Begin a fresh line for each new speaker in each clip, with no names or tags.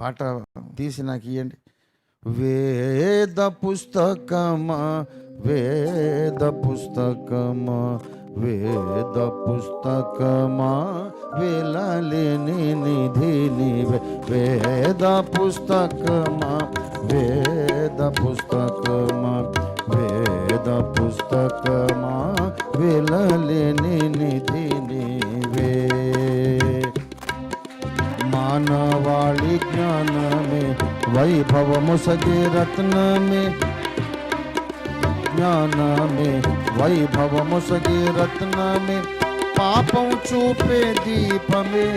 పాట తీసి నాకు ఇవ్వండి. వేద పుస్తకమా వేద పుస్తకమా వేద పుస్తకమా వేలలేని నిధి నీవే. వేద పుస్తకమా వేద పుస్తకమా వేద పుస్తకమా వేలలేని నిధి నీవే. మానవాళి జ్ఞానమే వైభవము సగే రత్నమే జ్ఞానమే వైభవము సగే రత్నమే పాపం చూపే దీపమే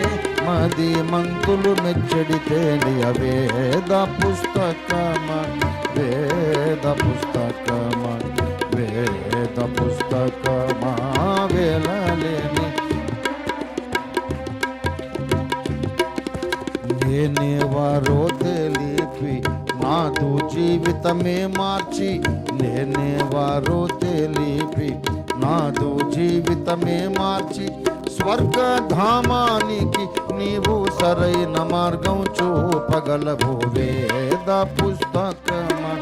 మది మంతులు మెచ్చడి తేలియ. వేద పుస్తకమా వేద పుస్తకమా వేద పుస్తకమా వేలలేని నేనేవారో తెలిపి నాదు జీవితమే మార్చి. నేనేవారో తెలిపి నాదు జీవితమే మార్చి. స్వర్గధామానికి నీవు సరైన మార్గం చూపగలవు. వేద పుస్తకమా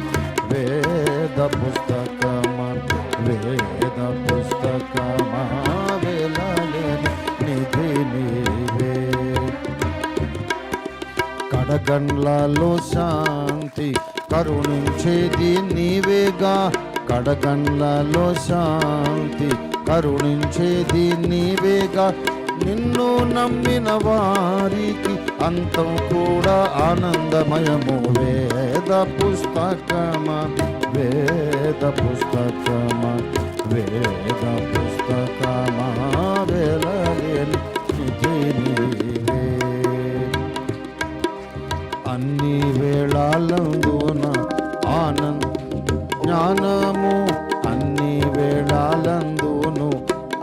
వేద పుస్తకమా వేద పుస్తకమా వేలలేని నిధి నీవే. కడగండ్లలో శాంతి కరుణించేది నీవేగా. కడగండ్లలో శాంతి కరుణించేది నీవేగా. నిన్ను నమ్మిన వారికి అంతం కూడా ఆనందమయము. వేద పుస్తకమా వేద పుస్తకమా వేద పుస్తకమా వేలలేని నిధి నీవే. అన్ని వేళలందున ఆనంద జ్ఞానము అన్ని వేళలందును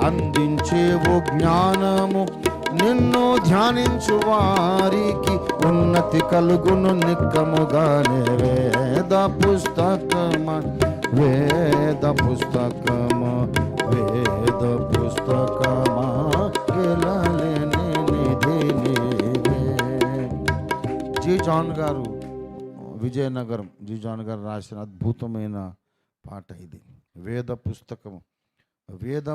అందించేవు జ్ఞానము. నిన్ను ధ్యానించు వారికి ఉన్నతి కలుగును నిక్కముగానే. వేద పుస్తకమా వేద పుస్తకమా వేద పుస్తకమా వేలలేని నిధి నీవే. జి జాన్ గారు విజయనగరం జి జాన్ గారు రాసిన అద్భుతమైన పాట ఇది. వేద పుస్తకం వేద